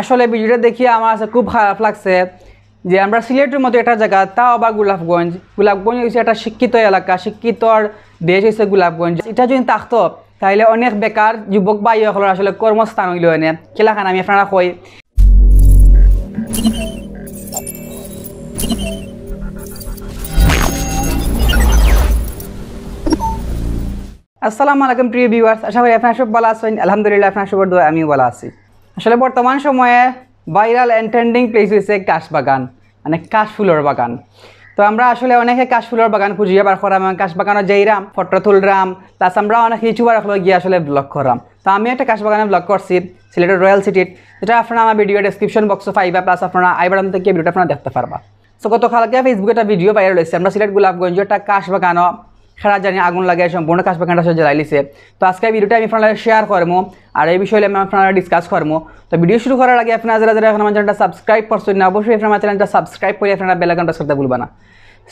আসলে ভিডিওটা দেখিয়ে আমার কাছে খুব খারাপ লাগছে যে আমরা সিলেটের মতো একটা জায়গা, তাও আবার গোলাপগঞ্জ হচ্ছে একটা শিক্ষিত এলাকা, শিক্ষিতর দেশ হচ্ছে গোলাপগঞ্জ। এটা যদি থাকতো তাহলে অনেক বেকার যুবক ভাই সকলের আসলে কর্মস্থান হইল এনে খেলাখান আমি আপনারা কই। আসসালামু আলাইকুম প্রিয় ভিউয়ার্স, আশা করি আপনারা সব ভালো আছেন। আলহামদুলিল্লাহ আপনারা সবার দোয়া আমিও ভালো আছি। আসলে বর্তমান সময়ে ভাইরাল অ্যান্ড ট্রেন্ডিং প্লেস হয়েছে কাশবাগান, মানে কাশফুলের বাগান। তো আমরা আসলে অনেকে কাশফুলের বাগান খুঁজিয়ে বার করাম, কাশবাগানও যাইরাম, ফটো তুলরাম, প্লাস আমরা অনেক ইউটিউবার গিয়ে আসলে ব্লগ করাম। তো আমি একটা কাশবাগানে ব্লগ করছি সিলেটের রয়্যাল সিটির, যেটা আপনারা আমার ভিডিও ডেসক্রিপশন বক্সে পাইবা, প্লাস আপনারা আইবারাম থেকে ভিডিওটা আপনারা দেখতে পারবা। সো গতকালকে ফেসবুকে একটা ভিডিও ভাইরাল হয়েছে, আমরা সিলেট গোলাপগঞ্জ একটা কাশবাগানও খেলা জানি আগুন লাগে সম্পূর্ণ কাশবাগানটা আসলে জ্বালাই লিছে। তো আজকে ভিডিওটা আমি আপনারা শেয়ার করবো আর এই বিষয়ে আমি আপনারা ডিসকাস করবো। তো ভিডিও শুরু করার আগে আপনারা যারা এখন আমার চ্যানেলটা সাবস্ক্রাইব করছেন না, অবশ্যই আপনার আমার চ্যানেলটা সাবস্ক্রাইব করে আপনারা বেল আইকন প্রেস করতে ভুলবেন না।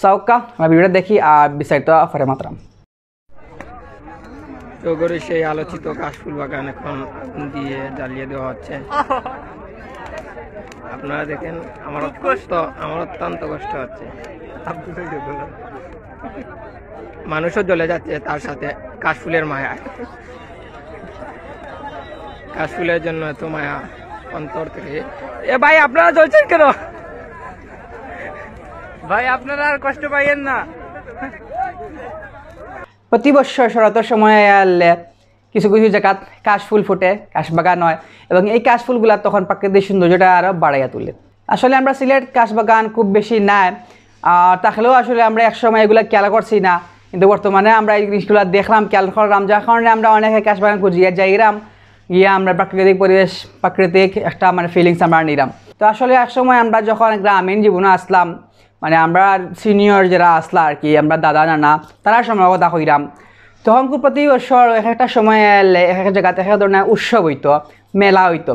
সৌকা আমরা ভিডিওটা দেখি আর বিস্তারিত ফরে মাত্রাম। চৌগড়ের সেই আলোচিত কাশফুল বাগান এখন দিয়ে জ্বালিয়ে দেওয়া হচ্ছে। আপনারা দেখেন আমার অত্যন্ত কষ্ট হচ্ছে। মানুষও জ্বলে যাচ্ছে, তার সাথে কাশফুলের মায়া। কাশফুলের জন্য এত মায়া অন্তর থেকে। এ ভাই আপনারা জ্বলছেন কেন? ভাই আপনারা আর কষ্ট পাইয়েন না। প্রতি বছর শরতের সময় এলে কিছু কিছু জায়গাত কাশফুল ফুটে, কাশবাগান হয়, এবং এই কাশফুলগুলা তখন প্রাকৃতিক সৌন্দর্যটা আরও বাড়াইয়া তোলে। আসলে আমরা সিলেট কাশবাগান খুব বেশি নাই, তাহলেও আসলে আমরা একসময় এগুলো খেয়াল করছি না, কিন্তু বর্তমানে আমরা এই জিনিসগুলো দেখলাম, খেয়াল করলাম, যার কারণে আমরা অনেকে কাশবাগান খুঁজিয়ে যাইরাম, গিয়ে আমরা প্রাকৃতিক পরিবেশ, প্রাকৃতিক একটা মানে ফিলিংস আমরা নিলাম। তো আসলে একসময় আমরা যখন গ্রামীণ জীবনে আসলাম, মানে আমরা সিনিয়র যারা আসলা আর কি, আমরা দাদা নানা তারা সময় কথা কইরাম, তখন খুব প্রতি বছর এক একটা সময় এলে এক এক জায়গাতে এক এক ধরনের উৎসব হইতো, মেলা হইতো।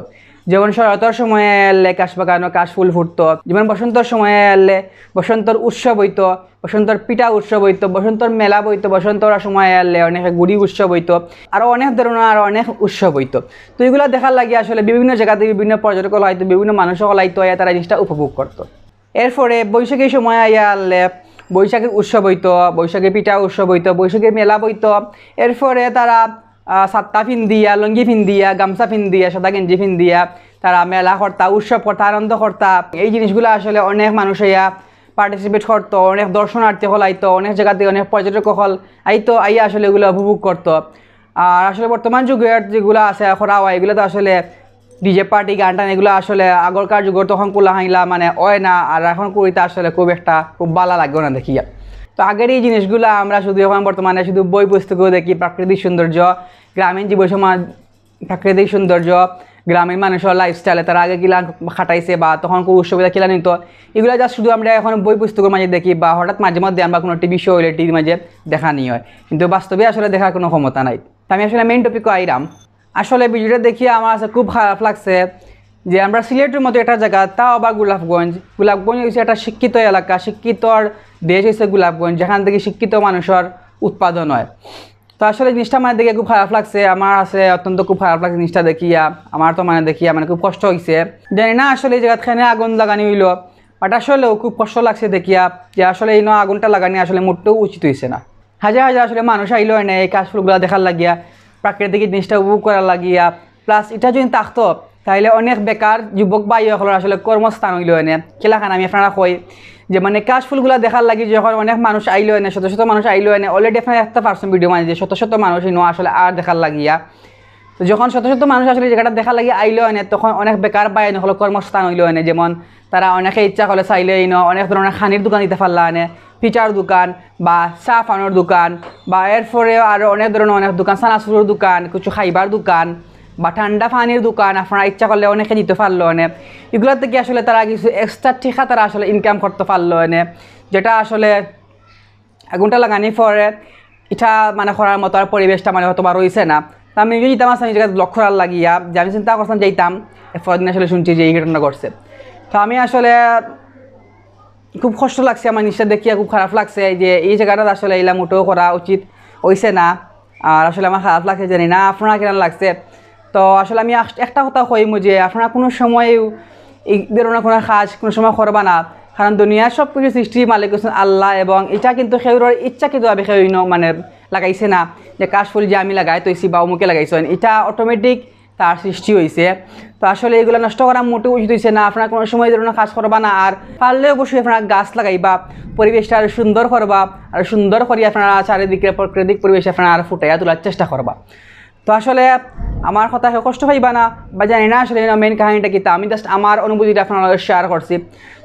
যেমন শরতের সময় এলে কাশবাগানও কাশফুল ফুটতো, যেমন বসন্তর সময় এলে বসন্তর উৎসব হইতো, বসন্তর পিঠা উৎসব হইতো, বসন্তর মেলা হইতো, বসন্তর সময় এলে অনেক গুড়ি উৎসব হইতো, আরও অনেক ধরনের আরও অনেক উৎসব হইতো। তো এগুলো দেখার লাগে আসলে বিভিন্ন জায়গাতে বিভিন্ন পর্যটক হয়তো বিভিন্ন মানুষও হলাইতো, তারা জিনিসটা উপভোগ করতো। এরপরে বৈশাখীর সময় আইয়ালে বৈশাখীর উৎসব হইতো, বৈশাখীর পিঠা উৎসব হইতো, বৈশাখীর মেলা হইতো। এরপরে তারা সাতটা ফিন্দিয়া, লঙ্গি ফিন্দিয়া, গামছা ফিন্দিয়া, সাদা গেঞ্জি ফিন্দিয়া তারা মেলা করতা, উৎসব করতা, আনন্দ করতা। এই জিনিসগুলো আসলে অনেক মানুষ ইয়া পার্টিসিপেট করতো, অনেক দর্শনার্থী হল আইতো, অনেক জায়গাতে অনেক পর্যটক হল আইতো, আইয়া আসলে এগুলো উপভোগ করতো। আর আসলে বর্তমান যুগের যেগুলো আছে করা হয়, এগুলো তো আসলে ডিজে পার্টি গান টান এগুলো আসলে আগরকার যুগের তখন কোলা হাইলা মানে হয় না, আর এখন করিতে আসলে খুব ভালো লাগবে না দেখিয়া। তো আগের এই জিনিসগুলো আমরা শুধু এখন বর্তমানে শুধু বই পুস্তকেও দেখি, প্রাকৃতিক সৌন্দর্য, গ্রামীণ জীবন সমাজ, প্রাকৃতিক সৌন্দর্য, গ্রামীণ মানুষের লাইফস্টাইলে তারা আগে কিলা খাটাইছে বা তখন কোনো উৎসবিতা কিলা নিত, এগুলো যা শুধু আমরা এখন বই পুস্তকের মাঝে দেখি বা হঠাৎ মাঝে মধ্যে আমরা কোনো টিভি শো হইলে টিভির মাঝে দেখা নিয়ে হয়, কিন্তু বাস্তবে আসলে দেখার কোনো ক্ষমতা নাই। তো আমি আসলে মেইন টপিকও আইরাম। আসলে ভিডিওটা দেখিয়ে আমার কাছে খুব খারাপ লাগছে যে আমরা সিলেটের মতো একটা জায়গা, তাও আবার গোলাপগঞ্জ হচ্ছে একটা শিক্ষিত এলাকা, শিক্ষিতর দেশ হচ্ছে গোলাপগঞ্জ, যেখান থেকে শিক্ষিত মানুষের উৎপাদন হয়। তো আসলে জিনিসটা মানে দেখে খুব খারাপ লাগছে, আমার আছে অত্যন্ত খুব খারাপ লাগছে জিনিসটা দেখিয়া। আমার তো মানে দেখিয়া মানে খুব কষ্ট হয়েছে, জানি না আসলে এই জায়গাখানে আগুন লাগানি হইল, বাট আসলেও খুব কষ্ট লাগছে দেখিয়া যে আসলে এই আগুনটা লাগানি আসলে মোটেও উচিত হয়েছে না। হাজার হাজার আসলে মানুষ আইলো এনে এই কাশফুলগুলো দেখার লাগিয়া, প্রাকৃতিক জিনিসটা উপভোগ করার লাগিয়া, প্লাস এটা যদি থাকতো তাহলে অনেক বেকার যুবক ভাই সকলের আসলে কর্মস্থান হইল এনে খেলাখান আমি আপনারা কই যে মানে কাশফুলগুলো দেখার লাগি যখন অনেক মানুষ আইলো এনে, শত শত মানুষ আইলো এনে, অলরেডি আপনারা একটা পারছেন ভিডিও মানে যে শত শত মানুষ ইনো আসলে আর দেখার লাগিয়া। তো যখন শত শত মানুষ আসলে জায়গাটা দেখার লাগি আইলো এনে, তখন অনেক বেকার ভাই এনে হলো কর্মস্থান হইলো এনে, যেমন তারা অনেকে ইচ্ছা করলে চাইলে ইনো অনেক ধরনের খানির দোকান দিতে পারলা এনে, পিঠার দোকান বা চা ফানোর দোকান, বা এরপরে আরও অনেক ধরনের অনেক দোকান, চানাচুরের দোকান, কিছু খাইবার দোকান বা ঠান্ডা পানির দোকান আপনারা ইচ্ছা করলে অনেকে দিতে পারলো এনে। এগুলোর থেকে আসলে তারা কিছু এক্সট্রা ঠিকা তারা আসলে ইনকাম করতে পারলো এনে, যেটা আসলে আগুনটা লাগানি পরে এটা মানে করার মতো আর পরিবেশটা মানে হয়তো বা রয়েছে না। তো আমি নিজে যেতাম আসলাম এই জায়গায় ব্লক করার লাগিয়া, যে আমি চিন্তা করতাম যাইতাম, এরপর দিন আসলে শুনছি যে এই ঘটনা ঘটছে। তো আমি আসলে খুব কষ্ট লাগছে, আমার জিনিসটা দেখিয়া খুব খারাপ লাগছে যে এই জায়গাটা আসলে এইলা মোটেও করা উচিত হয়েছে না। আর আসলে আমার খারাপ লাগছে, জানি না আপনারা কেন লাগছে। তো আসলে আমি একটা কথা কইমু যে আপনারা কোনো সময়ও এই ধরনের কোনো কাজ কোনো সময় করবা না, কারণ দুনিয়ার সব কিছু সৃষ্টি মালিক হচ্ছেন আল্লাহ, এবং এটা কিন্তু সেউরের ইচ্ছাকৃতভাবে সেউ মানে লাগাইছে না যে কাশফুল যে আমি লাগাই তৈছি বা অমুকে লাগাইছেন, এটা অটোমেটিক তার সৃষ্টি হয়েছে। তো আসলে এগুলো নষ্ট করা মোটেও উচিত হয়েছে না। আপনারা কোনো সময় এই ধরনের কাজ করবা না, আর পারলে অবশ্যই আপনারা গাছ লাগাইবা, পরিবেশটা আরও সুন্দর করবা, আর সুন্দর করে আপনারা চারিদিকে প্রাকৃতিক পরিবেশ আপনারা আর ফুটাইয়া তোলার চেষ্টা করবা। তো আসলে আমার কথা কষ্ট পাইবা না, বা জানি না আসলে মেন কাহিনীটা কি, আমি জাস্ট আমার অনুভূতিটা আপনার শেয়ার করছি।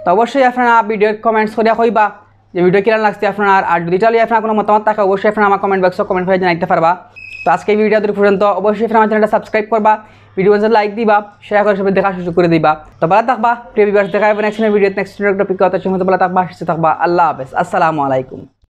তো অবশ্যই আপনারা ভিডিও কমেন্টস করে কইবা যে ভিডিও কিরকম লাগছে আপনার, আর যদি চাইলে আপনার কোনো মতামত থাকে অবশ্যই আপনারা আমার কমেন্ট বক্সে কমেন্ট করে জানাইতে পারবা। তো আজকে এই ভিডিও পর্যন্ত, অবশ্যই আপনার আমার চ্যানেলটা সাবস্ক্রাইব করবা, ভিডিও লাইক দিবা, শেয়ার করে সবাই দেখা সুযোগ করে দিবা। তো ভালো থাকবা প্রিয় ভিউয়ার্স, দেখা হবে নেক্সট ভিডিও নেক্সট টপিক কথা, ভালো থাকবা, সুস্থ থাকবা। আল্লাহ হাফেজ, আসসালামু আলাইকুম।